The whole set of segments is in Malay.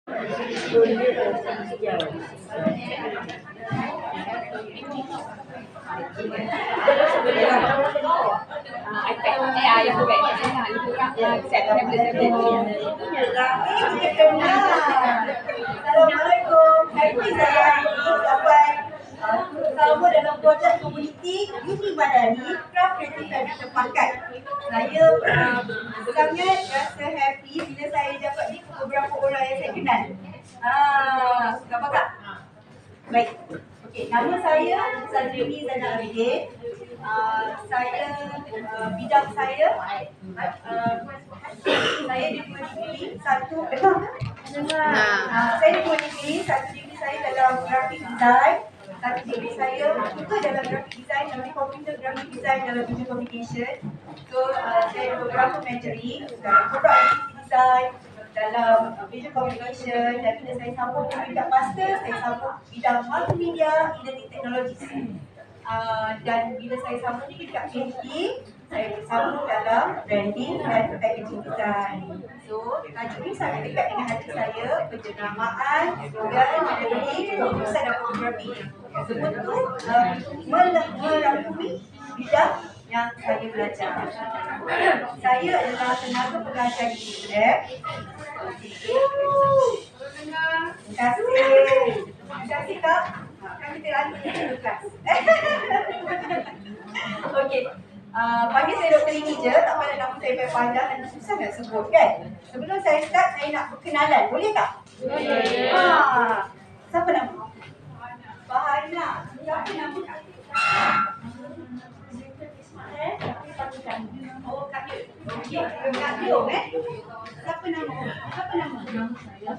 iPad yang tu kan. Itu orang set tablet-tablet. Assalamualaikum. Happy saya dapat bersama dalam projek komuniti Uni Madani Craft Creative Fabric Terpakat. Saya sangat rasa happy bila saya dapat ni beberapa orang yang saya kenal. Nampak tak? Baik. Okey, nama saya Sadrini Zainal Abidin. Saya bidang saya diploma degree satu saya diploma degree satu degree saya dalam graphic design, satu degree saya juga dalam graphic design, tapi computer graphic design dalam visual communication. So saya ada beberapa majoring dalam product design, dalam visual communication, dan bila saya sambung ke bidang master, saya sambung bidang multimedia e-learning technologies. Dan bila saya sambung di dekat PhD, saya bersambung dalam branding dan packaging design. So, tajuk ni sangat dekat dengan hati saya, penjenamaan, slogan, branding, pengurusan dan fotografi. Semua tu merangkumi bidang yang saya belajar. Saya adalah tenaga pengajar di UNEP. Terima kasih Kak. Kan kita lagi di kelas. Okey. Panggil saya Dr. Ini je, tak payah nama saya panjang dan susah nak sebut kan. Sebelum saya start, saya nak perkenalan. Boleh tak? Boleh. Siapa nama? Fahana. Siapa nama? Oh, Kak Yud. Okey, Kak Yud Siapa nama? Nama saya.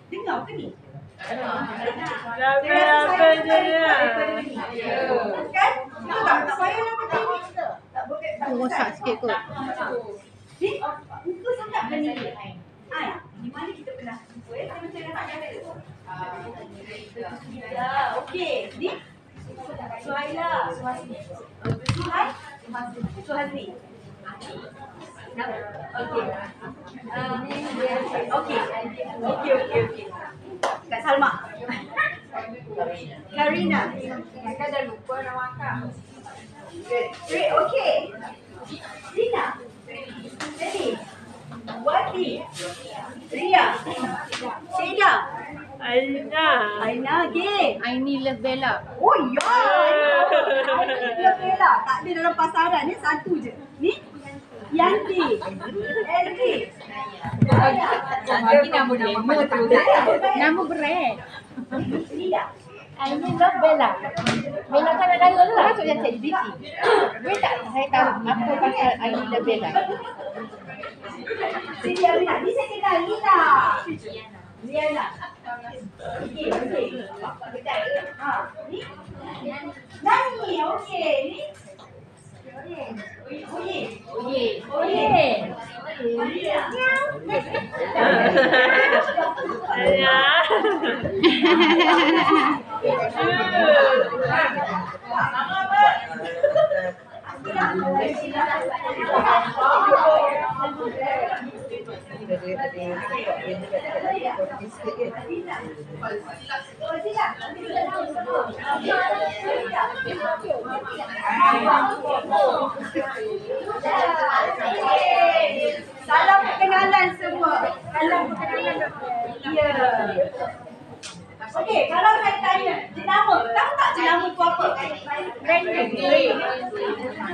Dengar ke ni? Saya rasa saya kan? Tak payah nama TV. Tak boleh. Rosak sikit kot. Ni, muka sangat familiar. Di mana kita pernah jumpa ya? Saya macam nak cakap tu. Okey, ni Suhaila, Suhasni. Suhasni. Okey. Kak Salma. Karina. Kakak dah lupa nama Kak. Great, okey. Rina. Jadi, Wati. Ria. Seda. Aina, okay. Aini Love Bella. Oh ya. Aina Bella. Tak ada dalam pasaran ni, satu je. Ni Yanti. Elri. Lagi nama terus. Nama brand. Lida. Aini Love Bella. Bella kan ada dulu masuk yang ChatGPT. Boleh tak saya tahu apa pasal Aini Love Bella? Sini Arina. Ni saya kenal Lina. Liana. Okey. Ni Nani. Okey. Ni salam perkenalan semua. Ya. Okey, kalau saya tanya jenama, tahu tak jenama tu apa? Branding.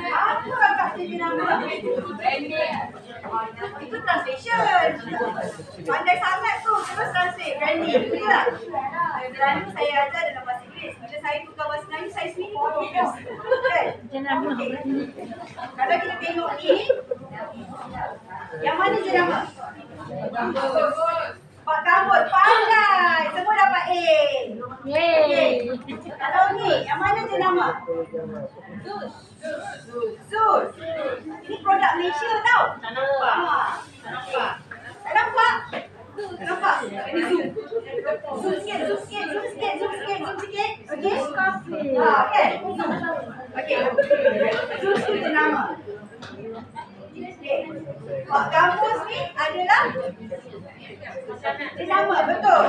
Apa orang kata jenama? Branding. Itu translation. Pandai sangat tu, terus translate branding. Betul tak? Selalu saya ajar dalam bahasa Inggeris. Bila saya tukar bahasa Melayu, saya sendiri pun confuse. Kan? Jenama. Kalau kita tengok ni, yang mana jenama? Pak Kabut, pandai. Semua dapat A. Yeay. Kalau ni, yang mana jenama? Sus. Ini produk Malaysia tau. Tak nampak. Tak nampak? Nampak? Ini zoom. Zoom sikit. Okey? Okay. Okey. Sus tu jenama. Pak Kampus ni adalah Jenama, betul.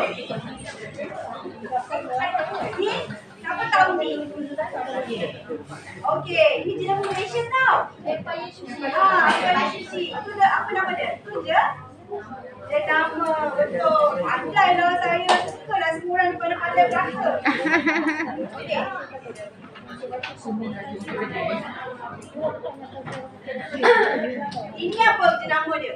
Ni, siapa tahu ni? Okey, ini jenama Malaysia tau. Empire Sushi. Itu dah apa nama dia? Itu je. Jenama, betul. Pandai lah saya. Suka lah semua orang pandai berasa. Okey. Ini apa jenama dia?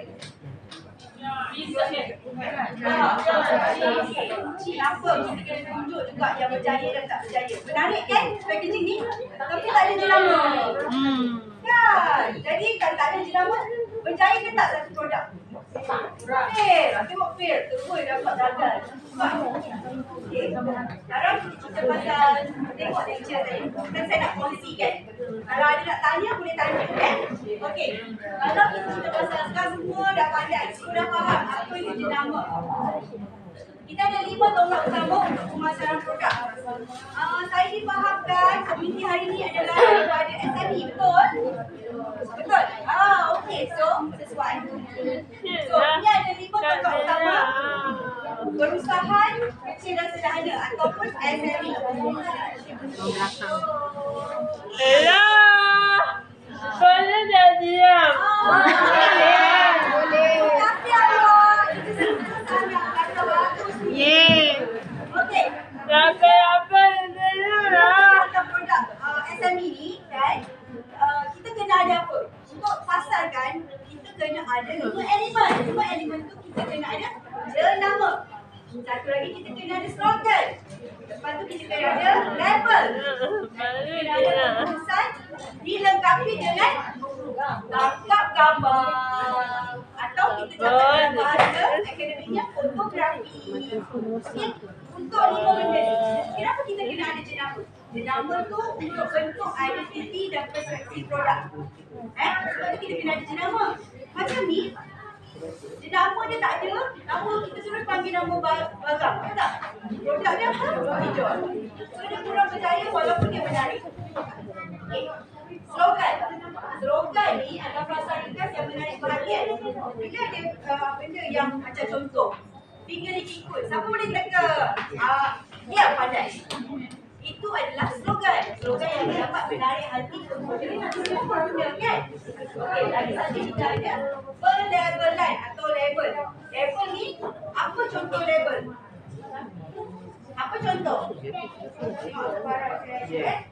Kenapa kita kena tunjuk juga yang berjaya dan tak berjaya? Menarik kan packaging ni? Tapi tak ada jenama. Kan? Jadi kalau tak ada jenama, berjaya ke tak satu produk? Fail. Tengok fail. Terus dapat gagal. Okay. Sekarang kita pasal tengok lecture saya. Kan saya nak kongsi kan? Kalau ada nak tanya, boleh tanya kan? Okey. Kalau kita pasal sekarang semua dah pandai, semua dah faham apa itu jenama. Kita ada 5 tonggak utama untuk pemasaran produk. Saya difahamkan komuniti hari ini adalah daripada SME, betul? Betul? Okey. So, sesuai. So, ini ada 5 tonggak utama. Perusahaan kecil dan sederhana ataupun SME. Hello. Boleh tak diam? Boleh. Tapi awak itu sangat kata bagus. Okey. Apa dulu lah. Produk SME ni kan, kita kena ada apa? Untuk pasarkan, kita kena ada 5 elemen. 5 elemen tu kita kena ada jenama. Satu lagi kita kena ada slogan. Lepas tu kita kena ada label. Kena ada keputusan dilengkapi dengan tangkap gambar. Atau kita cakap dalam bahasa akademiknya fotografi. Okay. Untuk 5 benda ni, kenapa kita kena ada jenama? Jenama tu untuk bentuk identiti dan persepsi produk. Sebab tu kita kena ada jenama. Macam ni, jenama dia tak ada, nama kita suruh panggil nama barang, betul tak? Produk dia apa? Hijau. So dia kurang berjaya walaupun dia menarik. Okay. Slogan. Slogan ni adalah frasa ringkas yang menarik perhatian. Bila ada benda yang macam contoh, finger licking ikut, siapa boleh teka? Dia pandai. Itu adalah slogan. Slogan yang dapat menarik hati pengguna. Semua guna kan? Okey, lagi satu kita ada pelabelan atau label. Label ni, apa contoh label? Apa contoh? Tengok sebarang saya ada.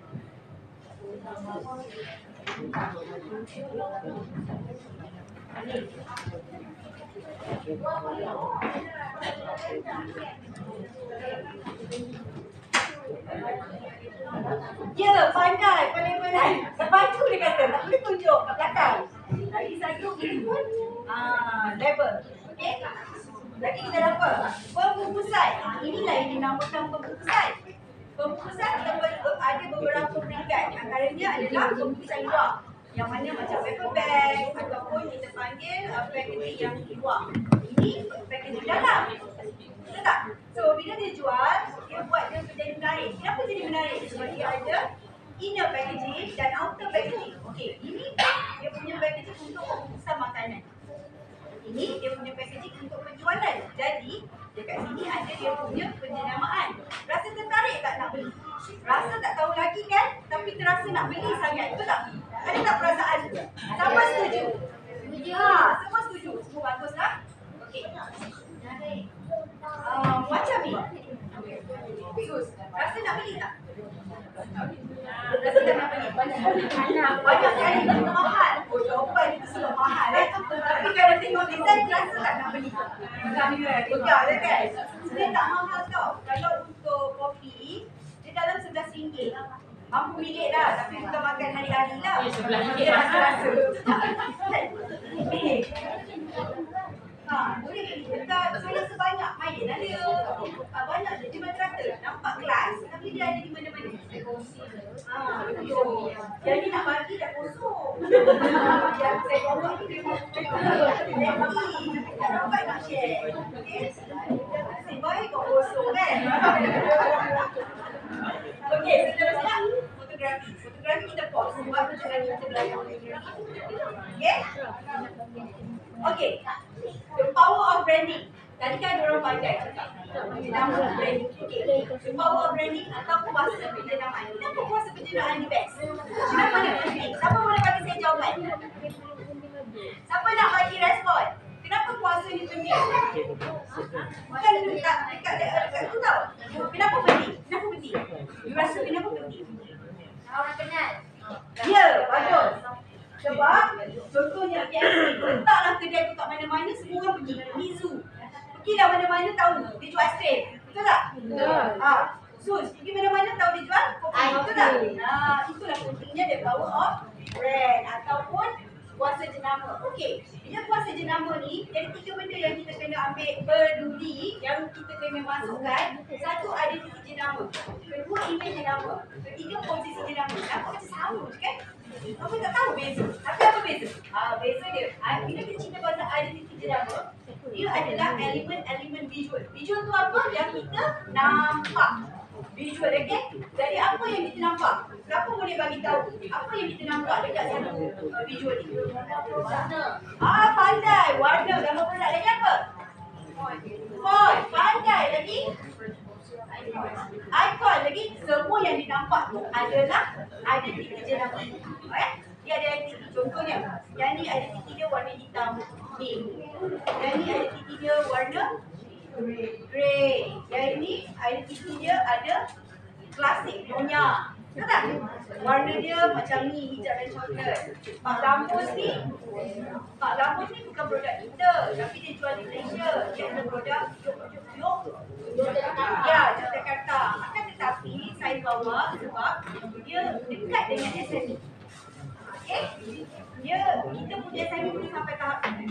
Ya, pandai. Lepas tu dia kata, tak boleh tunjuk kat belakang. Lagi satu ini pun label. Okey. Lagi kita dapat pembungkusan. Inilah yang dinamakan pembungkusan. Pembungkusan ada beberapa peringkat. Antaranya adalah pembungkusan luar. Yang mana macam paper bag ataupun kita panggil packaging yang luar. Ini packaging dalam. Betul tak? So bila dia jual, dia buat dia menjadi menarik. Kenapa jadi menarik? Sebab dia ada inner packaging dan outer packaging. Okey, ini dia punya packaging untuk pembungkusan makanan. Ini dia punya packaging untuk penjualan. Jadi dekat sini ada dia punya penjenamaan. Rasa tertarik tak nak beli? Rasa tak tahu lagi kan? Tapi terasa nak beli sangat. Betul tak? Ada tak perasaan? Siapa setuju? Semua setuju. Semua bagus lah. Okey. Macam ni. Sus, rasa nak beli tak? Rasa tak nak beli? Banyak kali itu mahal. Jawapan itu semua mahal. Tapi kalau tengok design, rasa tak nak beli? Enggak je kan? Sebenarnya tak mahal tau. Kalau untuk kopi, dia dalam RM11. Mampu milik dah, tapi bukan makan hari-hari lah. Dia rasa-rasa. Boleh dekat saya sebanyak main ada. Banyak je di madrasah. Nampak kelas tapi dia ada di mana-mana. Betul. Jadi nak bagi dah kosong. Yang saya bawa ni memang tak dapat nak share. Okey. Nasib baik kau kosong kan. Okey, seterusnya fotografi. Fotografi kita pause sebab fotografi kita belakang. Okey. Okay, the power of branding. Tadi kan orang pandai cakap jenama branding. Okay. The power of branding atau kuasa penjenaan. Kenapa kuasa penjenaan ni best? Kenapa ni penting? Siapa boleh bagi saya jawapan? Siapa nak bagi respon? Kenapa kuasa ni penting? Bukan dekat tu tau. Kenapa penting? Kenapa penting? You rasa kenapa penting? Orang kenal. Ya, bagus. Sebab contohnya KFC, letaklah kedai tu kat mana-mana, semua orang pergi. Mizu. Pergilah mana-mana tahu dia jual aiskrim. Betul tak? Betul. Sus, pergi mana-mana tahu dia jual kopi. Betul tak? Itulah pentingnya the power of brand ataupun kuasa jenama. Okey, bila kuasa jenama ni, ada 3 benda yang kita kena ambil peduli, yang kita kena masukkan. Satu, identiti jenama. Kedua, imej jenama. Ketiga, posisi jenama. Nampak macam sama je kan? Apa tak tahu beza. Tapi apa beza? Beza dia, bila kita cerita pasal identiti jenama, dia adalah elemen-elemen visual. Visual tu apa? Yang kita nampak. Visual, okay? Jadi apa yang kita nampak? Siapa boleh bagi tahu apa yang kita nampak dekat satu visual ni? Warna. Pandai. Warna. Gambar produk lagi apa? Font. Pandai lagi. Icon lagi. Semua yang dinampak tu adalah identiti jenama. Dia ada identiti. Contohnya, yang ni identiti dia warna hitam. Ni. Yang ni identiti dia warna grey. Yang ini identiti dia ada klasik, nyonya. Betul tak? Warna dia macam ni, hijau dan coklat. Pak Lampus ni bukan produk kita, tapi dia jual di Malaysia. Dia ada produk ya, Jakarta. Akan tetapi saya bawa sebab dia dekat dengan SME. Okay? Kita punya SME boleh sampai tahap ni.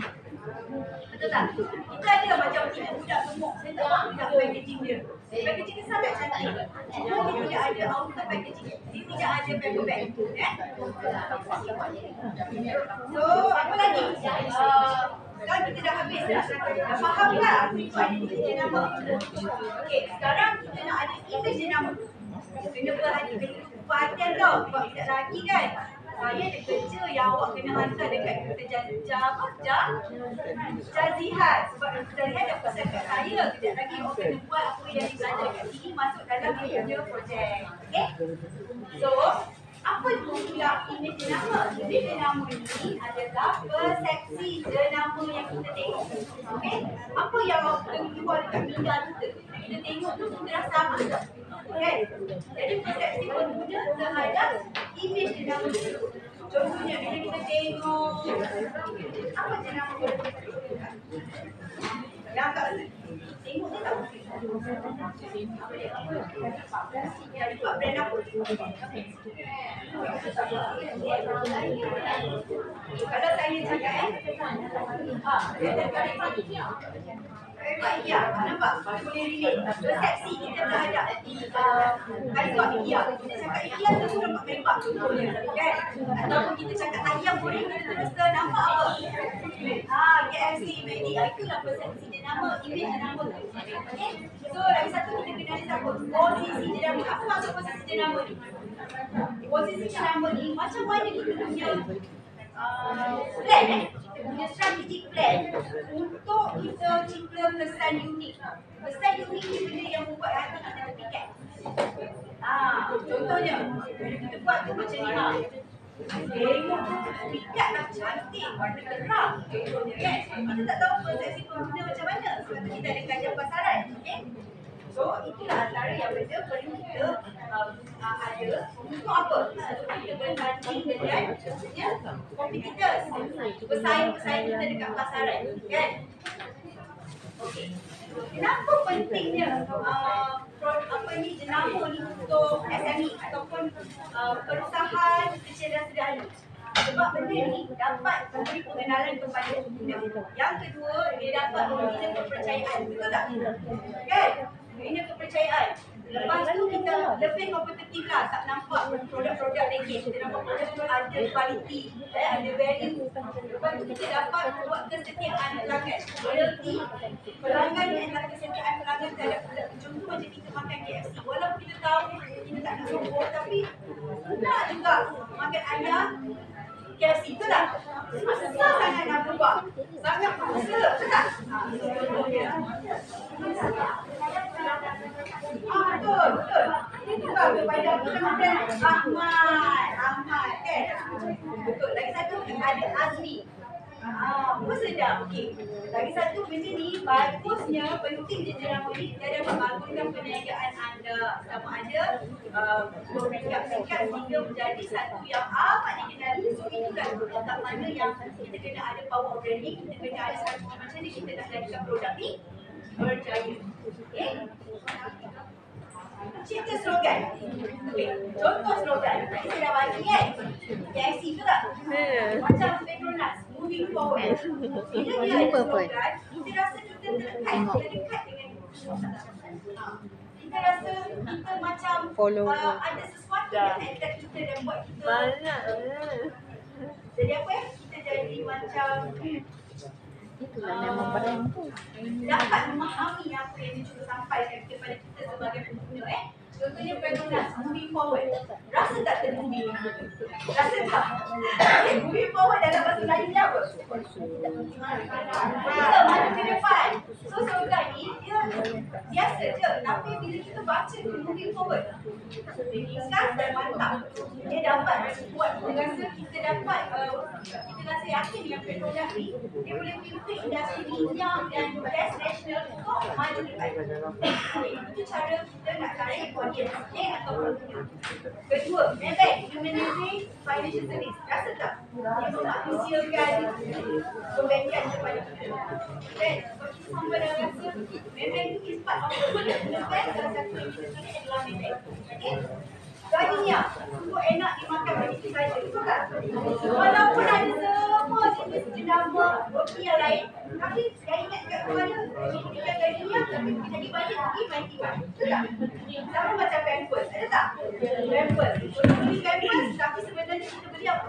Betul tak? Kita ada macam kita budak gemuk. Saya tak mahu budak packaging dia. Packaging dia sangat cantik. Cuma dia tidak ada outer packaging. Dia tidak ada paper bag. So, apa lagi? Sekarang kita dah habis dah. Dah faham lah apa itu identiti jenama. Okey, sekarang kita nak ada imej jenama. Kena perhatian tau. Sebab tidak lagi kan. Saya ada kerja yang awak kena hantar dekat kita Jazihat. Sebab Jazihat dah pesan kat saya. Kejap lagi awak kena buat apa yang dibelajar dekat sini masuk dalam dia punya projek. Okay? So, apa itu pula imej jenama? Imej jenama ini adalah persepsi jenama yang kita tengok. Okay? Apa yang awak keluar dekat minda kita? Kita tengok tu kita dah sama tak? Okay? Jadi persepsi pengguna terhadap imej jenama itu. Contohnya bila kita tengok apa jenama yang tak tengok ni tak mungkin. Ya, dia brand apa? Kalau saya cakap ya, nampak? Boleh relate. Persepsi kita terhadap kalimah IKEA. Kita cakap IKEA tu nampak mebak contohnya. Kan? Ataupun kita cakap ayam boleh kita terus nampak apa? KFC, McD. Itulah persepsi jenama, imej jenama tu. Okay? So, lagi satu kita kena ada apa? Posisi jenama. Apa maksud posisi jenama ni? Posisi jenama ni macam mana kita punya plan kita punya strategic plan untuk kita cipta kesan unik. Kesan unik ni benda yang membuat hati kita terpikat. Contohnya bila kita buat tu macam ni tengok pikat lah cantik, warna terang contohnya kan. Kita tak tahu persepsi pengguna macam mana sebab tu kita ada kajian pasaran. Okay? So itulah antara yang benda perlu kita ada untuk apa? Untuk kita berbanding dengan competitors, pesaing-pesaing kita dekat pasaran, kan? Okey. Kenapa pentingnya jenama ni untuk SME ataupun perusahaan kecil dan sederhana? Sebab benda ni dapat memberi pengenalan kepada pengguna. Yang kedua, dia dapat membina kepercayaan. Betul tak? Kan? Membina kepercayaan. Lepas tu kita lebih kompetitif lah. Tak nampak produk-produk legit. Kita nampak produk tu ada kualiti, ada value. Lepas tu kita dapat buat kesetiaan pelanggan. Loyalty pelanggan ni adalah kesetiaan pelanggan terhadap produk. Contoh macam kita makan KFC. Walaupun kita tahu kita tak nak sombong, tapi nak juga makan ayam KFC, betul tak? Susah sangat nak berubah. Sangat susah, betul tak? Betul, betul. Itu bagus pada brand Ahmad kan? Betul. Lagi satu ada Azmi. Pun sedap. Okey. Lagi satu benda ni bagusnya, penting je drama ni dia dapat baguskan perniagaan anda. Sama ada berperingkat-peringkat sehingga menjadi satu yang amat dikenali. So itulah tempat mana yang kita kena ada power of branding, kita kena ada satu macam ni kita nak jadikan produk ni berjaya. Okey. Cipta slogan. Okey, contoh slogan. Tadi saya dah bagi kan? KFC tu tak? Macam Petronas, moving forward. Bila dia ada slogan, kita rasa kita dekat dengan kita rasa kita macam ada sesuatu yang attract kita dan buat kita jadi apa ya? Kita jadi macam Itulah nama brand tu. dapat memahami apa yang dia cuba sampaikan kepada kita sebagai pengguna. Contohnya Petronas, moving forward. Rasa tak termoving? Rasa tak? Moving forward dalam bahasa Melayu ni apa? Kita maju ke depan. So slogan ni dia biasa je. Tapi bila kita baca tu moving forward, ringkas dan mantap. Dia dapat buat, kita rasa kita dapat, kita rasa yakin dengan Petronas ni, dia boleh pimpin industri minyak dan gas nasional untuk maju depan. Itu cara kita nak tarik audience atau pengguna. Kedua, Maybank, Humanizing Financial Service. Rasa tak? Dia memanusiakan pembankan kepada pengguna. Dan seperti sama dah rasa, Maybank itu is part of the bank. Salah satu yang kita tulis adalah Maybank. Okay? Gajinya, sungguh enak dimakan begitu saja. Betul tak? Walaupun ada semua jenis jenama roti yang lain, tapi saya ingat kat kepala, ini kan gajinya, tapi jadi balik pergi main tiba. Betul tak? Sama macam Pampers, ada tak? Pampers. Kita beli Pampers, tapi sebenarnya kita beli apa?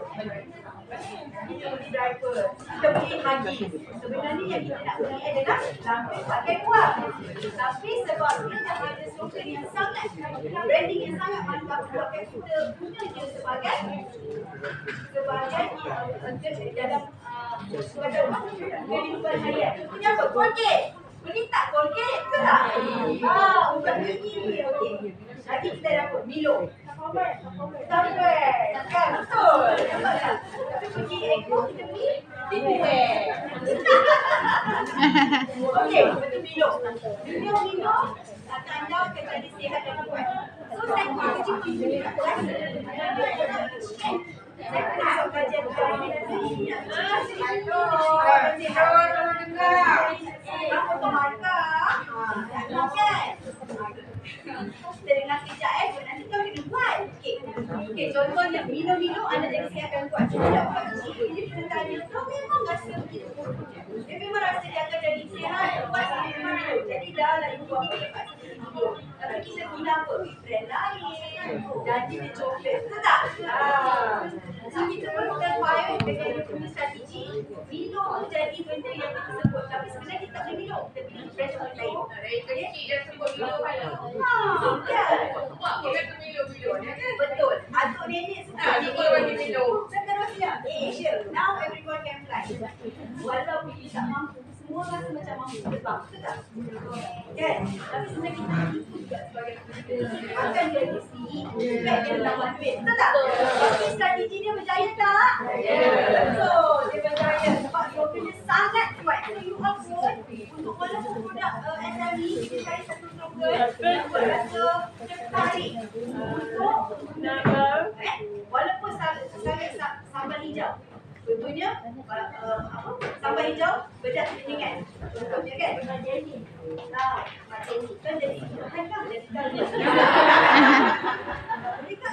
Kita beli diaper, kita beli Huggies. Sebenarnya yang kita nak beli adalah lampin pakai buah. Tapi sebab kita ada slogan yang sangat, branding yang sangat mantap, buatkan kita punya dia sebagai dalam kehidupan harian. Contohnya apa? Colgate. Beli tak Colgate? Betul tak? Bukan gigi. Okey. Lagi kita dapat Milo. Sampai. Kan? Betul. Nampak tak? Tapi pergi Eko kita beli Tinware. Okey, betul Milo. Milo akan anda akan jadi sihat dan kuat. So saya kerja pun juga. Saya pernah buat kajian kali ni. Apa tu markah? Kan? Kita dengar sekejap nanti kau kena buat. Okey, contohnya Milo anda jadi sihat dan kuat. Kita dah buat kecil, jadi kita tanya, kau memang rasa begitu? Dia memang rasa dia akan jadi sihat, kuat sampai Milo. Jadi dah lah ibu apa dapat video. Tapi kita guna apa? Brand lain. Janji dia coklat. Betul tak? So kita perlukan file dengan dia punya strategi. Milo tu jadi benda yang kita sebut. Tapi sebenarnya kita tak boleh Milo. Kita pilih brand lain. Jadi dia sebut Milo. Betul. Atuk nenek suka bagi Milo. Seterusnya, Asia. Now everyone can fly. Walaupun kita tak mampu, semua rasa macam mampu terbang. Betul tak? Kan? Tapi sebenarnya kita itu juga sebagai pengguna. Akan jadi baik dia lawan duit. Betul tak? Tapi strategi dia berjaya tak? Betul. Dia berjaya. Sebab slogan sangat kuat. So you all pun untuk walaupun produk SME, kita cari satu slogan yang berasa tertarik untuk walaupun sangat sambal hijau. Contohnya sambal hijau bedak kelingan. Contohnya kan? Macam ni kan jadi kan jadi kali. Mereka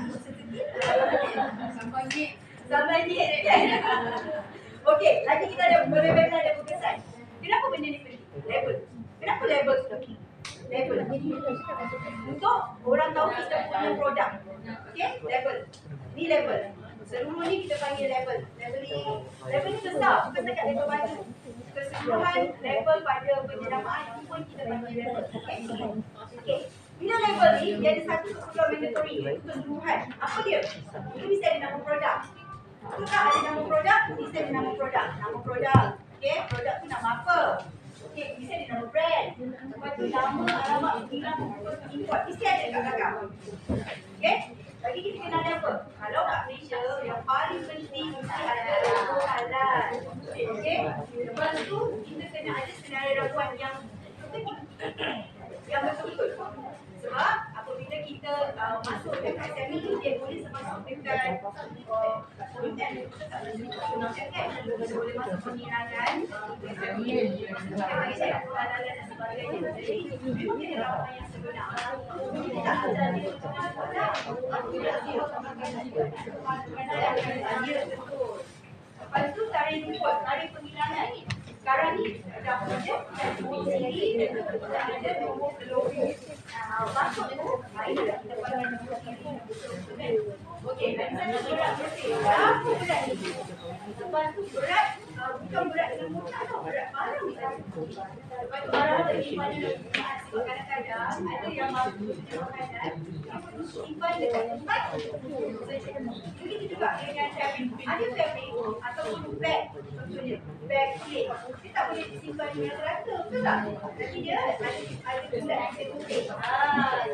sambal ni kan. Okey, lagi kita ada berbeza ada berkesan. Kenapa benda ni penting? Label. Kenapa label tu penting? Label. Untuk orang tahu kita punya produk. Okey, label. Ni label. Seluruh ni kita panggil label. Label ni besar, bukan dekat label baju. Keseluruhan label pada penjenamaan itu pun kita panggil label. Okey. Bila label ni, dia ada satu keperluan mandatory, iaitu keseluruhan. Apa dia? Dia mesti ada nama produk. Tu tak ada nama produk, mesti ada nama produk. Nama produk. Okey, produk tu nama apa? Okey, mesti ada nama brand. Lepas tu nama, alamat, panggilan, import. Mesti ada kat belakang. Okey? Lagi kita kenal dia apa? Kalau kat Malaysia, yang paling penting mesti ada logo halal. Okey? Lepas tu, kita kena ada senarai ramuan yang betul-betul. Sebab apabila kita masuk dekat SME ni, dia boleh masuk dekat konten. Kita tak boleh gunakan kan? Kita boleh masuk pengirangan. Kita bagi saya halalan dan sebagainya. Jadi, memang dia ramuan yang sebenar. Kita tak ajar dia macam mana. Aku tidak dia dia betul. Lepas tu tarikh rumput, tarikh penghilangan. Sekarang ni dah ada nombor siri dan ada nombor logo. Masuk tu, ini dah kita pakai nombor siri. Okey, lagi satu berat bersih. Apa berat ni? Lepas tu berat, bukan berat dengan mudah tau, berat barang ni. Lepas tu barang ni mana nak kadang-kadang ada yang mampu makanan, simpan dekat tempat. Begitu juga dengan fabric. Ada fabric ataupun bag, contohnya bag kulit. Dia tak boleh disimpan di rata-rata, betul tak? Tapi dia ada bulat eksekutif.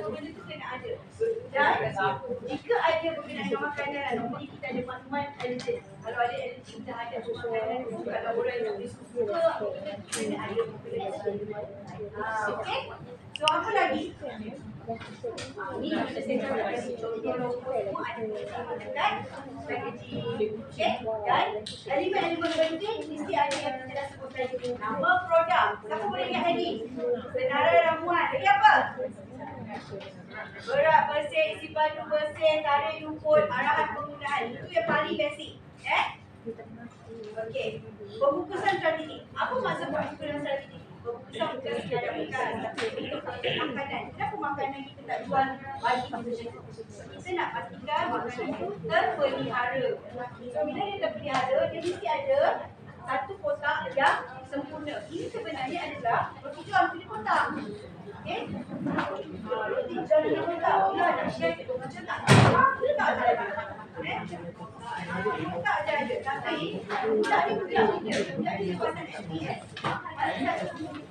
So benda tu kena ada. Dan jika ada berkenaan dengan makanan, normally kita ada maklumat allergen. Kalau ada allergen, kita ada makanan tu. Kalau orang yang tak suka, kita kena ada okey? So apa lagi? Ini kita saya kasih contoh logo semua ada dekat packaging. Okey? Dan elemen-elemen penting mesti ada yang kita dah sebut tadi. Nama produk. Siapa boleh ingat lagi? Senarai ramuan. Lagi apa? Berat bersih, isi padu bersih, tarikh rumput, arahan penggunaan. Itu yang paling basic. Okey. Pembungkusan strategik. Apa maksud pembungkusan strategik? Pembungkusan bukan sekadar bekas, tapi untuk makanan. Kenapa makanan kita tak jual bagi kita? Kita nak pastikan makanan itu terpelihara. So bila dia terpelihara, dia mesti ada satu kotak yang sempurna. Ini sebenarnya adalah roti john punya kotak. Okey? Roti john punya kotak. Bila nak share kita macam tak ada. Tak ada. Tapi tak ada budak kita. Budak dia kuasa SPS.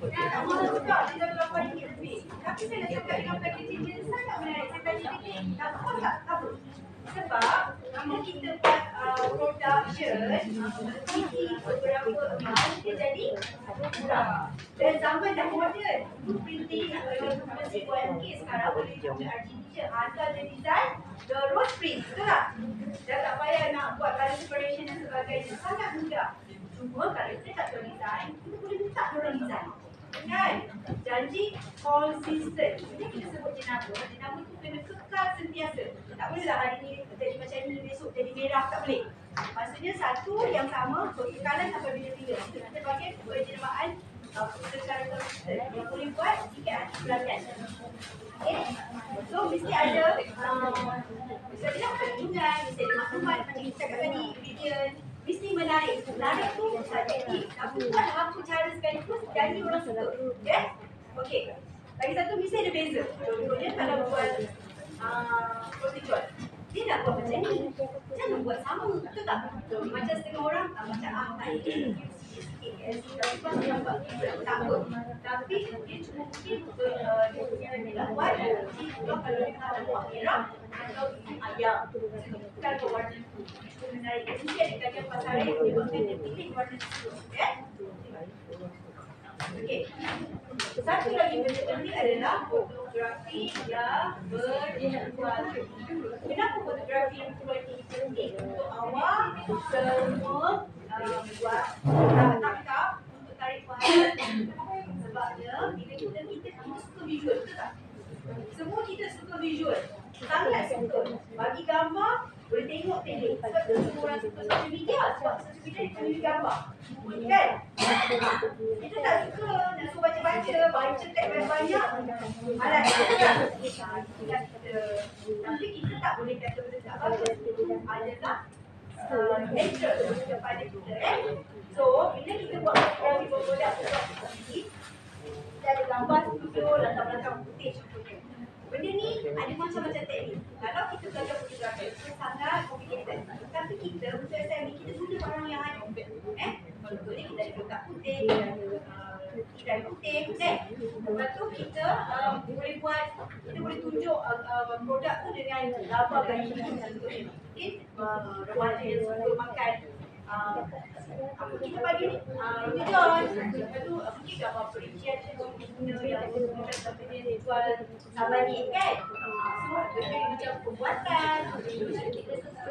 Tak mahu budak dia dalam RM8 lebih. Tapi saya nak cakap dengan packaging dia sangat menarik. Saya tanya dia, kenapa tak cover? Sebab bila kita buat production, isi beberapa dia jadi murah. Dan zaman dah moden. Printing mesti buat case sekarang boleh juga artificial. Asal dia design, terus print. Betul tak? Dan tak payah nak buat color separation dan sebagainya. Sangat mudah. Cuma kalau kita tak tahu design, kita boleh minta orang design. Kan? Janji konsisten. Jadi kita sebut jenama. Jenama tu kena kekal sentiasa. Tak bolehlah hari ni jadi macam ni, besok jadi merah. Tak boleh. Maksudnya satu yang sama, kekekalan sampai bila-bila. Kita bagi penjenamaan secara konsisten. Yang boleh buat jika ada pelatihan. Okay? So mesti ada mesti ada perlindungan, mesti ada maklumat macam kita cakap tadi, ingredient. Mesti menarik. Menarik tu subjektif. Tapi buat apa cara sekaligus jadi orang suka. Okay? Okey. Lagi satu mesti ada beza. Contohnya kalau buat roti john, dia nak buat macam ni. Jangan buat sama. Betul tak? Macam setengah orang macam tak ini. Tapi pas dia buat tak apa. Tapi dia cuma mungkin dia nak buat kalau dia nak buat merah atau ayam. Bukan buat warna menarik. Mesti ada kajian pasaran yang menyebabkan dia pilih warna tersebut. Okey. Satu lagi benda penting adalah fotografi yang berkualiti. Kenapa fotografi yang berkualiti penting? Untuk awak semua buat tangkap untuk tarik faham. Sebabnya bila kita suka visual, betul tak? Semua kita suka visual. Sangat suka. Bagi gambar, boleh tengok pendek. Sebab tu semua orang suka social media. Sebab social media dia tunjuk gambar. Kan? Kita tak suka nak suka baca-baca. Baca tag banyak-banyak. Malas kan? Tapi kita tak boleh kata benda tak bagus. Adalah natural kepada kita. So, bila kita buat fotografi produk kita ada gambar studio, latar belakang putih contohnya. Benda ni ada macam-macam teknik. Kalau kita belajar fotografi, itu sangat complicated. Tapi kita, untuk SME, kita guna barang yang ada. Contohnya kita ada kotak putih, kita ada putih, Lepas tu kita boleh buat, kita boleh tunjuk produk tu dengan gambar baju contohnya. Remaja yang suka makan apa kita bagi ni? Roti John. Lepas tu mungkin gambar perincian guna yang dia jual sabani kan? So benda macam pembuatan, itu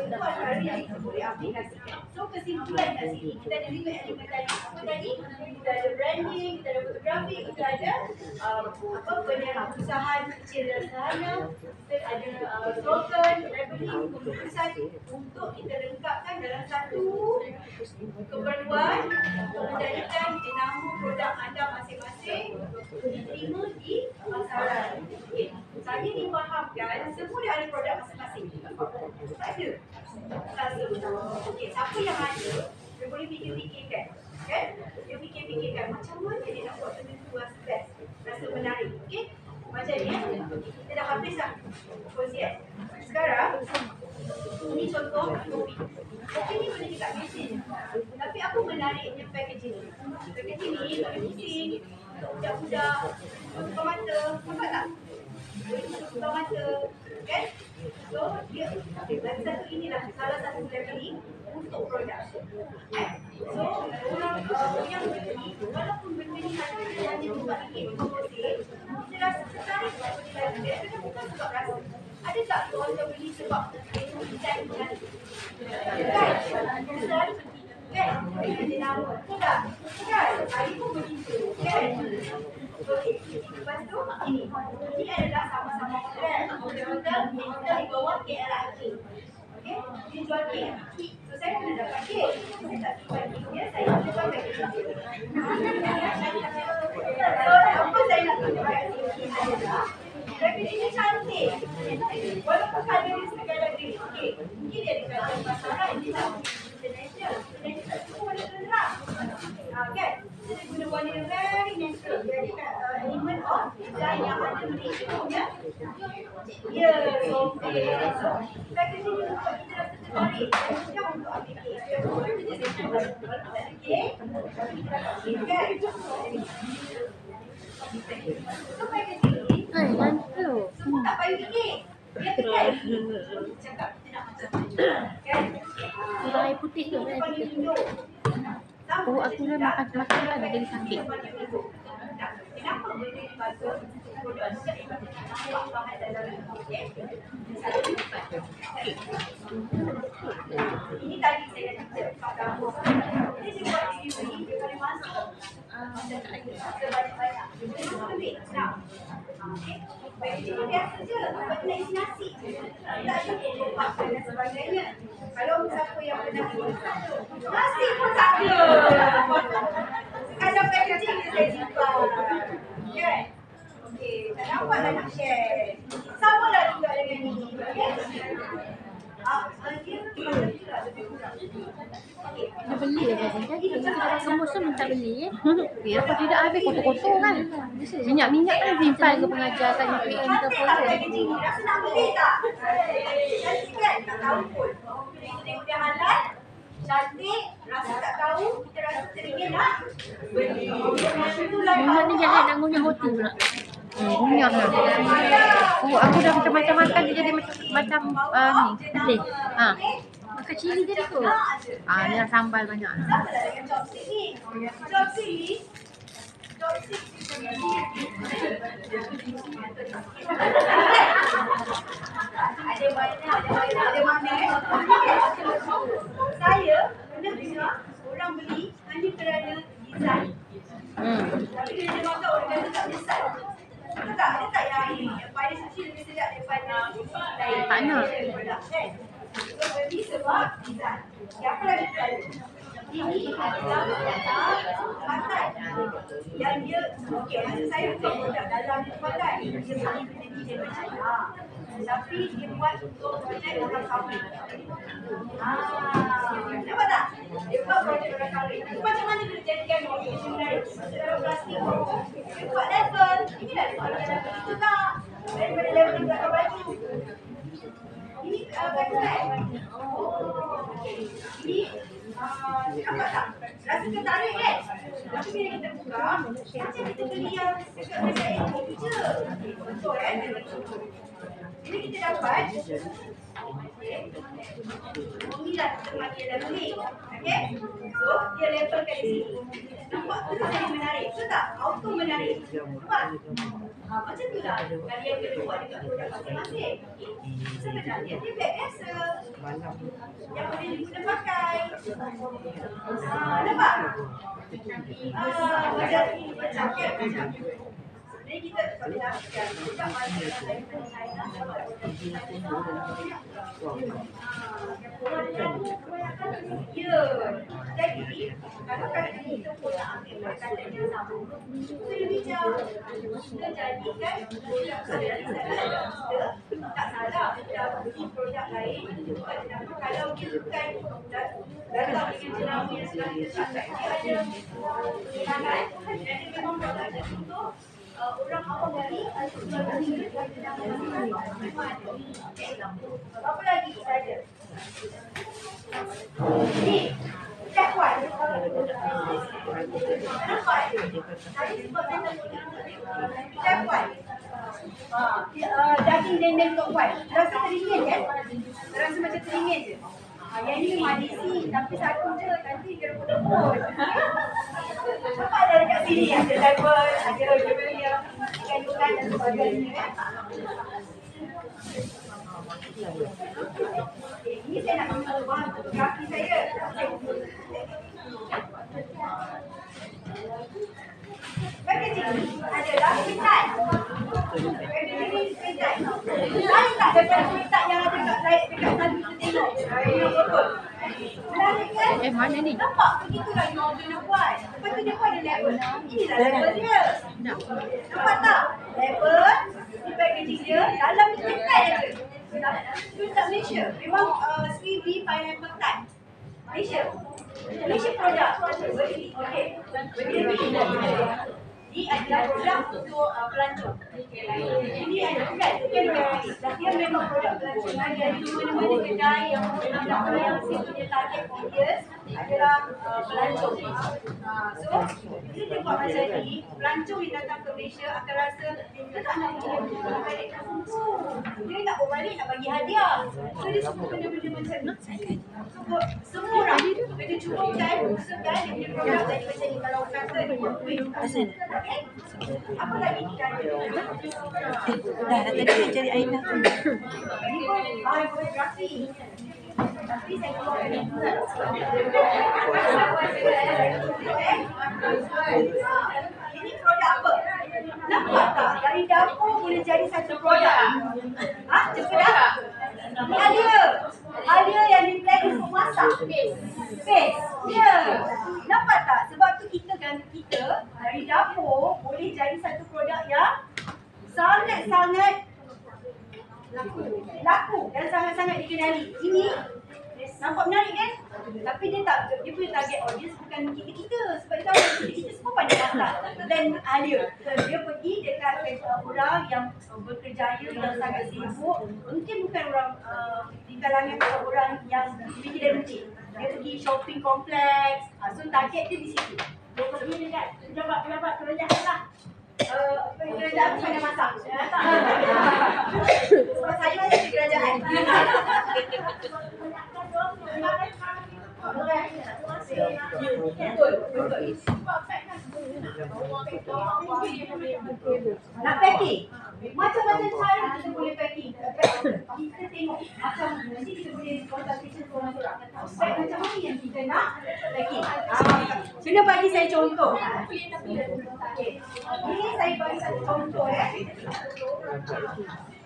antara yang kita boleh aplikasikan. So kesimpulan kat sini, kita ada 5 elemen tadi. Apa tadi? Kita ada branding, kita ada fotografi, kita ada perusahaan kecil dan sederhana, kita ada slogan, labeling, keputusan untuk kita lengkapkan dalam satu keperluan untuk menjadikan jenama produk anda masing-masing diterima di pasaran. Okay. Saya difahamkan semua dia ada produk masing-masing. Tak ada. Tak semua. Okey, siapa yang ada, dia boleh fikir-fikirkan. Kan? Dia fikir-fikirkan macam mana dia nak buat benda tu rasa best, rasa menarik. Okey? Macam ni, kita dah habis dah kongsian. Sekarang, ini contoh kopi. Kopi ni boleh dekat mesin. Tapi apa menariknya packaging ni? Packaging ni boleh pusing, budak-budak, buka mata, nampak tak? Boleh buka mata, kan? So, dia lagi satu inilah salah satu labeling untuk produk. So, orang yang beli, walaupun benda ni hanya RM4 promosi, kita rasa tertarik untuk beli lagi. Dia bukan sebab rasa. Ada tak orang beli sebab desain kan? Kan? Kan? Dia nama. Tak? Kan? Hari pun begitu. Kan? Okey. Lepas tu, ini adalah sama-sama model di bawah KLRK. Okey? Dia jual kek. So, saya kena dapat kek. Saya tak jual kek dia, saya jual packaging. So, apa saya nak tunjukkan kat sini adalah packaging ni cantik. Walaupun colour dia sekadar green, okey. Mungkin dia ada colour pasaran, dia tak international. Dia tak semua warna terang. Kan? Dia guna warna yang very natural. Jadi element of design yang ada Malaysia punya. Ya, okey. So, packaging ni untuk kita rasa tertarik. Dan mudah untuk aplikasi. Walaupun dia tak ada kek, tapi kita dapat kek kan? So, packaging ni tak payah fikir. Dia tekan. Cakap kita nak macam kan? Air putih tu kan? Oh, aku dah makan kan jadi sakit. Kenapa benda ni bagus? Produk juga nampak bahan dalam ni. Ini tadi saya dah cerita Pak Kampus. Ini dia buat delivery, dia boleh masuk sebanyak-banyak. Dia masuk duit. Senang. Packaging ni biasa je. Sebab dia nak isi nasi. Tak ada kopak dan sebagainya. Kalau siapa yang pernah makan nasi pun tak ada. Sekadar packaging je saya simpan. Kan? Okey, tak nampaklah nak share. Samalah juga dengan ni. Okey? Dia beli je kan? Kita semua tu minta beli ya, apa tidak habis kotor-kotor kan? Minyak-minyak kan simpan ke pengajar kan UPM ke Cantik tak packaging ni? Rasa nak beli tak? Cantik kan? Tak tahu pun. Kita tengok dia halal, cantik, rasa tak tahu, kita rasa teringin nak beli. Minyak ni jangan nak ngunyah hotel pula. Ngunyah lah. Oh, aku dah macam-macam makan dia jadi macam ni, pedih. Makan cili dia tu. Ni dah sambal banyak. Siapa tak dengan chopstick ni? Chopstick ni ada mana. Saya pernah dengar orang beli hanya kerana design. Tapi bila dia makan orang kata tak design. Betul tak? Ada tak yang paling kecil lebih sedap daripada lain? Tak nak. So beli sebab design. Siapa lagi design? Ini adalah tempatan yang dia, okey, maksud saya bukan produk dalam dia tempatan. Dia paling kena design macam tapi dia buat untuk projek orang kahwin. Nampak tak? Dia buat projek orang kahwin. Tapi macam mana dia jadikan packaging menarik? Dalam plastik. Dia buat level. Inilah soalan yang kita tak. Daripada level belakang baju. Ini baju kan? Ini nampak tak? Rasa tertarik kan? Tapi bila kita buka, macam kita beli yang dekat website itu je. Betul kan? Jadi kita dapat inilah tempat dia dalam ni. Okay? So, dia levelkan di sini. Nampak tu jadi menarik. Betul tak? Auto menarik. Nampak? Macam tu lah. Kali yang kita buat dekat produk masing-masing. Sebenarnya dia beg biasa. Yang boleh diguna pakai. Nampak? Macam kan? Macam. Jadi kita kalau nak produk mana daripada China ya. Jadi kalau kadang-kadang kita pun nak ambil perkataan yang sama, kita lebih jauh. Kita jadikan produk kita tak salah. Kita beli produk lain. Kalau dia bukan datang dengan jenama yang sedang kita tak, dia ada tangan. Jadi memang produk itu orang awam beli apa lagi saja. Ni step 1. Nampak? Tadi sebab step 1. Daging dendeng tok 1. Rasa teringin kan? Rasa macam teringin je. Yang ni memang adisi, tapi satu je nanti kena pun. Nampak ada dekat sini ada level, ada yang kandungan dan sebagainya. Ini saya nak mencoba fotografi saya. Packaging adalah pintai. Packaging pintai. Lain tak daripada pintai yang ada dekat satu tengok. Yang betul. Menarik kan? Mana ni? Nampak begitulah yang orang nak buat. Lepas tu dia pun ada level. Inilah level dia. Nampak tak? Level, di packaging dia, dalam ni pintai je. Itu tak Malaysia. Memang Sweet Bee Pineapple Tart. Malaysia. Malaysia produk. Okey. Ini adalah produk untuk pelancong. Ini ada bukan? Dia memang produk pelancong. Ada di mana-mana kedai yang punya target audience adalah pelancong. So, bila dia buat macam ni, pelancong yang datang ke Malaysia akan rasa dia tak nak balik kampung. Dia nak bawa balik, nak bagi hadiah. So, dia suka benda-benda macam ni. Semua orang dia cukupkan, usahakan dia punya produk jadi macam ni. Kalau kata dia buat duit. Apa lagi kita ada? Dah tadi saya cari Aina tu. Ini pun fotografi. Tapi saya keluar dari ini produk apa? Nampak tak? Dari dapur boleh jadi satu produk. Cukup dah? Halia yang di plan untuk masak. Base. Ya. Nampak tak? Sebab tu kita dari dapur boleh jadi satu produk yang sangat-sangat laku dan sangat-sangat dikenali. Ini nampak menarik kan? Tapi dia punya target audience bukan kita. Sebab dia tahu kita semua pandai masak. Dan Halia, dia pergi dekat orang yang berkerjaya, yang sangat sibuk. Mungkin bukan orang di kalangan orang yang fikir dan rutin. Dia pergi shopping kompleks. So target dia di situ. Dia pergi dekat pejabat kerajaan lah. Kerajaan bukan yang masak. Sebab saya ada di kerajaan. Betul. Nak packing. Macam-macam cara kita boleh packing. Kita tengok macam nanti kita boleh consultation seorang-seorang. Pack macam mana yang kita nak packing. Kena bagi saya contoh. Okay. Ini saya bagi satu contoh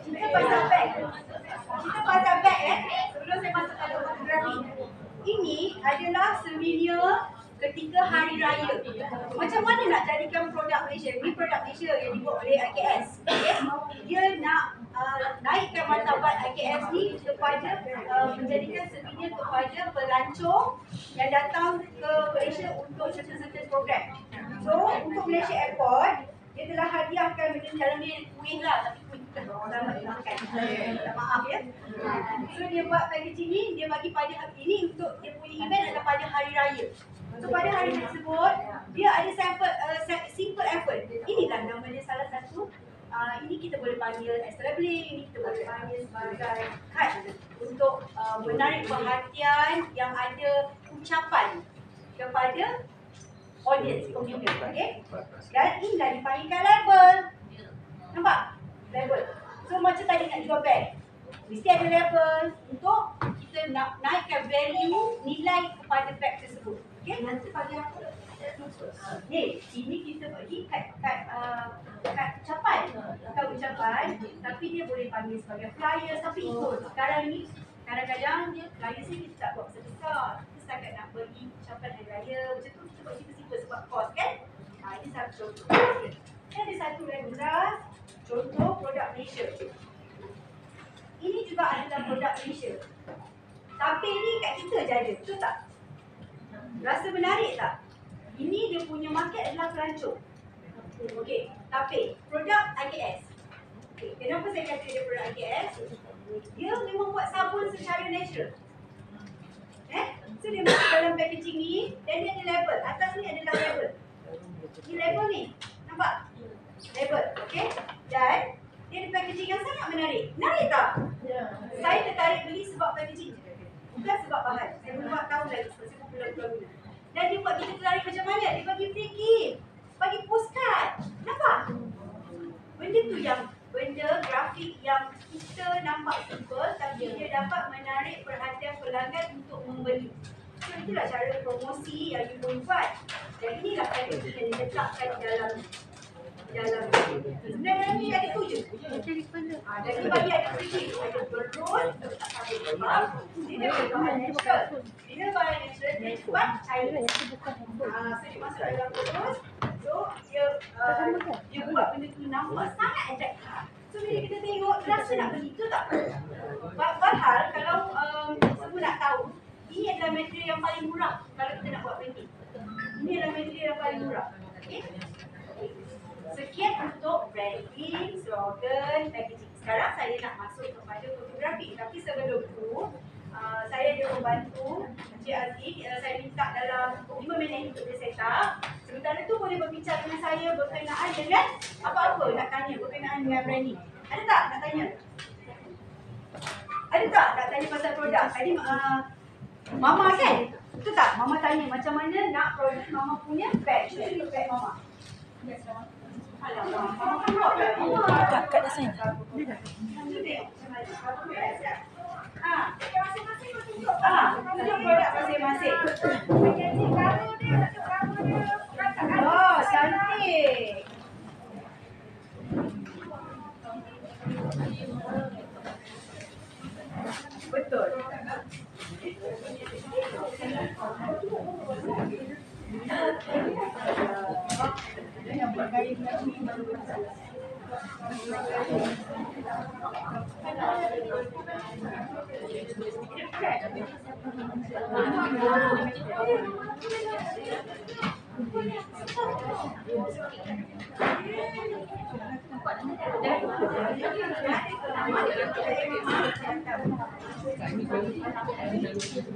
Kita pasang bag. Sebelum saya masuk ke fotografi. Ini adalah souvenir ketika hari raya. Macam mana nak jadikan produk Malaysia? Ini produk Malaysia yang dibuat oleh IKS. Okay? Dia nak naikkan martabat IKS ni kepada menjadikan souvenir kepada pelancong yang datang ke Malaysia untuk certain program. So, untuk Malaysia Airport, dia telah hadiahkan dalam ni kuih lah, tapi kuih selamat makan. Minta maaf ya. So dia buat packaging ni, dia bagi pada ini untuk dia punya event adalah pada hari raya. So pada hari tersebut dia ada simple effort. Inilah nama dia salah satu. Ini kita boleh panggil establishing, ini kita boleh panggil sebagai kad untuk menarik perhatian yang ada ucapan kepada audience computer, okey? Dan ini dah dipanggilkan label. Nampak? Label. So macam tadi nak jual bag, mesti ada label untuk kita nak naikkan value nilai kepada bag tersebut. Okey? Nanti bagi aku ni, ini kita bagi kad ucapan. Kad ucapan, tapi dia boleh panggil sebagai flyer, tapi ikut. Sekarang ni kadang-kadang flyer sini kita tak buat besar-besar. Kita setakat nak bagi ucapan hari raya, macam tu kita buat simple-simple sebab kos kan. Ini satu contoh. Ini ada satu regular contoh produk Malaysia. Ini juga adalah produk Malaysia. Tapi ni kat kita je ada, betul tak? Rasa menarik tak? Ini dia punya market adalah pelancong. Okey, tapi produk IKS. Okay, kenapa saya kata dia produk IKS? Dia memang buat sabun secara natural. So dia masuk dalam packaging ni dan dia ada label. Atas ni adalah label. Ni label ni. Nampak? Label, okey? Dan dia ada packaging yang sangat menarik. Menarik tak? Saya tertarik beli sebab packaging. Bukan sebab bahan. Saya belum tahu lagi sebab saya popular guna. Dan dia buat kita tertarik macam mana? Dia bagi free gift. Bagi postcard. Nampak? Benda tu yang benda grafik yang kita nampak simple tapi dia dapat menarik perhatian pelanggan untuk membeli. So itulah cara promosi yang you boleh buat. Dan inilah packaging yang diletakkan dalam sebenarnya ni ada tu je. Jadi bagi ada free, ada berus, tak sampai sebab dia bahan natural. Dia bahan natural, dia cepat cair. So dia masuk dalam berus. So dia buat benda tu nampak sangat atraktif. So bila kita tengok, rasa nak beli tu tak? Padahal kalau semua nak tahu, ini adalah material yang paling murah kalau kita nak buat printing. Ini adalah material yang paling murah. Okay? Sekian untuk branding, slogan, packaging. Sekarang saya nak masuk kepada fotografi. Tapi sebelum tu, saya ada membantu Encik Aziz. Saya minta dalam 5 minit untuk dia set up. Sementara tu boleh berbincang dengan saya berkenaan dengan apa-apa nak tanya berkenaan dengan branding. Ada tak nak tanya? Ada tak nak tanya pasal produk? Tadi Mama kan? Betul tak? Mama tanya macam mana nak produk Mama punya bag. Cuba tengok bag Mama. Alamak, Mama kan buat bag Mama. Kat dah sign. Cuba tengok macam mana. Tunjuk produk masing-masing. Oh, cantik. Betul.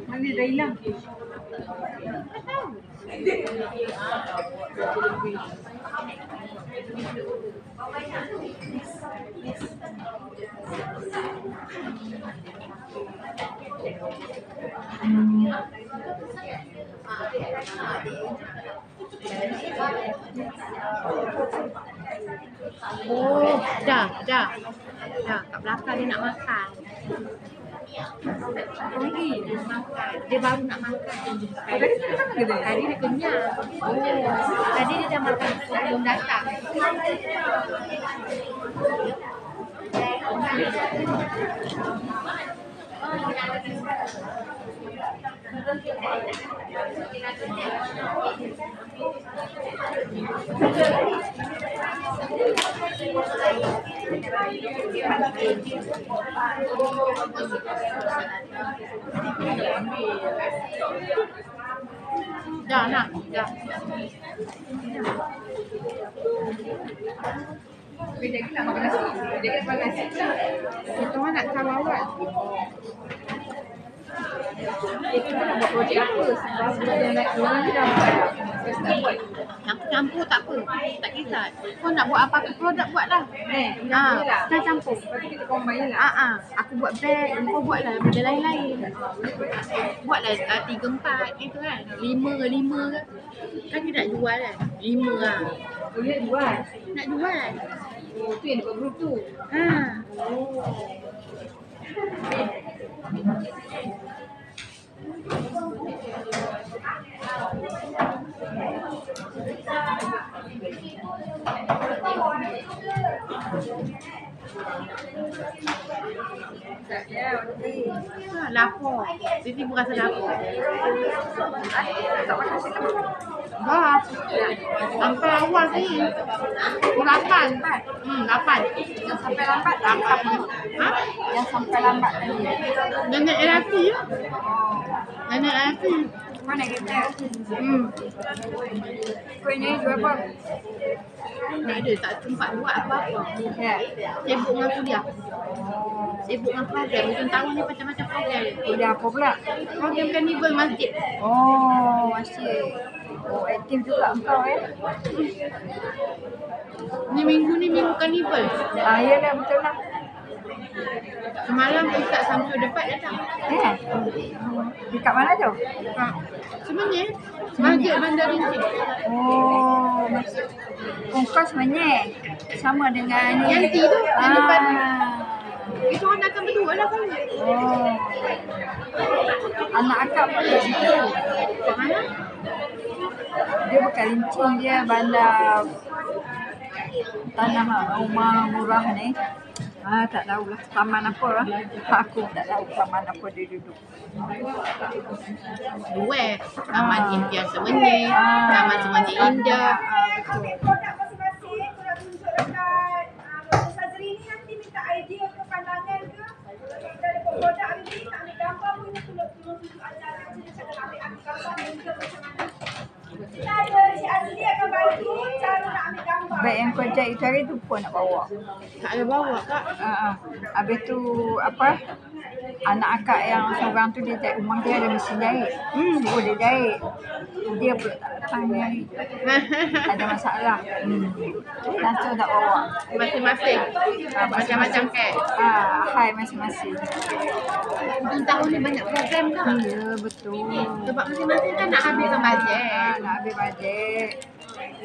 Mana dah hilang? Oh, dah. Kat belakang dia nak makan. Lagi dia makan. Dia baru nak makan. Tadi dia kenyang. Oh, tadi dia dah makan sebelum datang. Dah. Beda gila makan nasi. Beda gila makan nasi. Kita orang nak tahu awal. Kita nak buat projek apa? Sebab dia nak keluar ni dah buat dah. Saya start buat. Yang campur tak apa. Tak kisah. Kau nak buat apa-apa produk buat lah. Kita campur. Lepas tu kita combine lah. Aku buat beg, kau buat lah benda lain-lain. Buatlah 3-4 gitu kan. 5 ke. Kan kita nak jual kan. 5 lah. Boleh buat. Nak jual. Oh, tu yang dia buat group tu. Lapar. Siti pun rasa lapar. Dah. Sampai awal ni. Pukul 8. 8. Yang sampai lambat lambat. Yang sampai lambat tadi. Nenek LRT ya. Nenek LRT. Mana kita? Kau ni jual apa? Tak ada, tak sempat buat apa-apa. Ya. Sibuk dengan kuliah. Sibuk dengan program. Hujung tahun ni macam-macam program. Kuliah apa pula? Program carnival masjid. Oh, masih. Oh, aktif juga engkau Ni minggu carnival. Ya dah betul lah. Semalam Ustaz Samsul Depat datang. Dekat mana tu? Sebenarnya Masjid Bandar Rinci. Oh, kongkos sebenarnya sama dengan Yang T tu yang depan. Itu orang datang berdua lah kan. Oh. Anak akak pun kat situ. Mana? Dia bukan lincing, dia bandar tanah rumah murah ni. Tak tahulah taman apa lah. Aku tak tahu taman apa dia duduk. Dua. Taman Impian Semenyih, Taman Semenyih Indah. Betul. Produk masing-masing korang tunjuk dekat Dr. Sazri ni nanti minta idea ke pandangan ke. Kita ada produk hari ni nak ambil gambar pun kita tunjuk ajar macam cara ambil gambar dan juga macam mana. Kita ada Cik Azli akan bantu cara nak ambil gambar. Beg yang kau jahit cari tu pun nak bawa. Tak ada bawa kak. Habis tu apa? Anak akak yang seorang tu dia jahit rumah dia ada mesin jahit. Suruh dia jahit. Dia pula tak datang ni hari. Ada masalah. Langsung tak bawa. Masing-masing. Macam-macam kan. Hai masing-masing. Hujung tahun ni banyak program kak. Ya betul. Sebab masing-masing kan nak habiskan bajet. Nak habis bajet.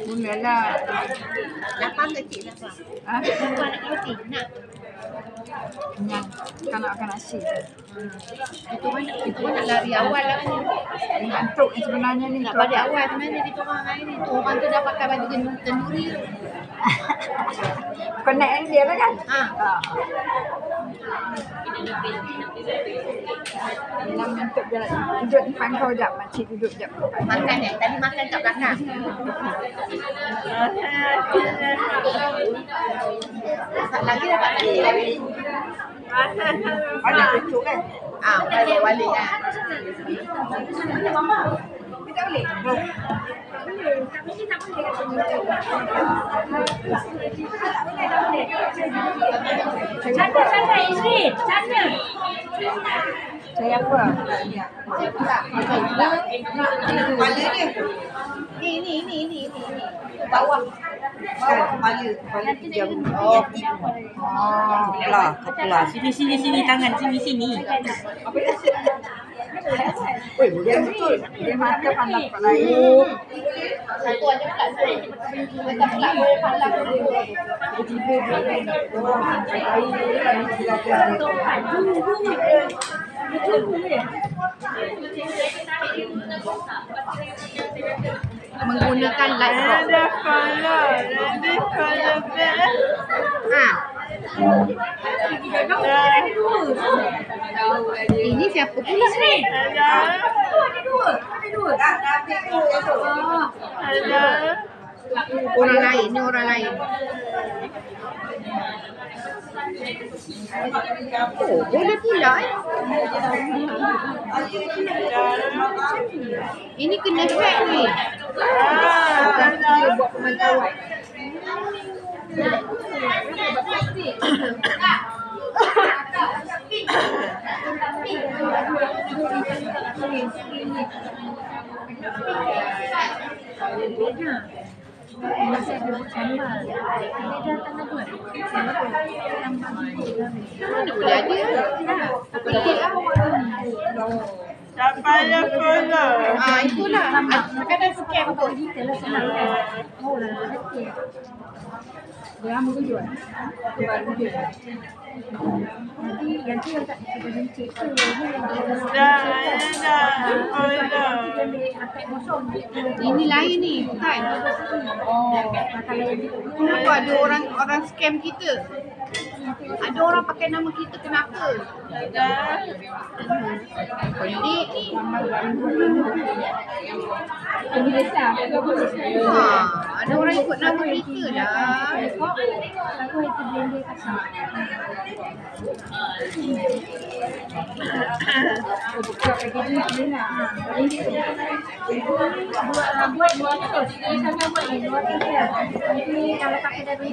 Mulalah. Lapang kecil lah kak. Bukan nak roti. Nak. Kenyang. Kan nak makan nasi. Itu pun nak lari awal lah kan. Ngantuk sebenarnya ni. Nak balik awal sebenarnya di orang hari ni. Tu orang tu dah pakai baju kenduri. Connect dengan dia lah kan? Dalam untuk dia duduk depan kau sekejap. Makcik duduk sekejap. Makan ni. Tadi makan kat belakang. Lagi dapat lagi. Ada cucuk kan? Balik kan. Kita boleh? Canda Isri, canda. Saya apa? Kepala dia. Ini. Bawah. Kepala dia. Kepala. Sini tangan sini. Dia betul. Dia mata pandang kat lain. Satu aja kat saya. Macam pula boleh pandang dulu. Menggunakan light box. Ada color, nanti color Ini siapa pula ni? ada. Orang lain, ni orang lain. Oh, boleh pula Ini kena hack ni. Dia buat pemantauan. Masih ada buat sambal. Dia datang nak buat. Mana boleh ada? Tak payah follow. Itulah. Kadang scam tu. Kita lah senang kan. Oh lah, betul. Dia ambil jual. Baru dia. Nanti yang tu yang tak kita bencik tu. Dah follow. Ini lain ni, bukan? Oh, kenapa ada orang scam kita? Ada orang pakai nama kita, kenapa? Pelik ni. Ada orang ikut nama kita lah. Aku itu blender kasar. Buat 200. Misalnya buat 200 ya. Nanti kalau pakai dari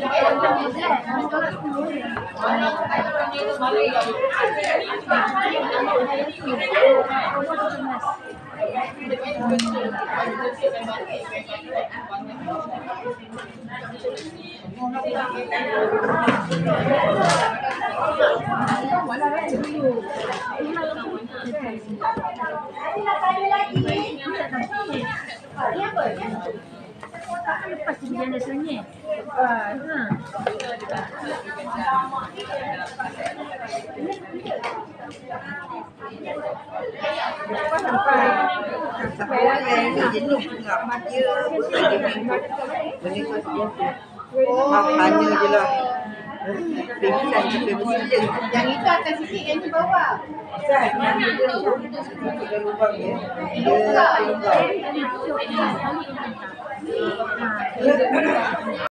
lepas dia ada sunyi. Sampai jenuh enggak mak dia. Boleh kau biasa. Hanya je lah. Pingsan sampai mesti je. Yang itu atas sikit, yang ni bawah. Ada lubang dia. Dia lubang.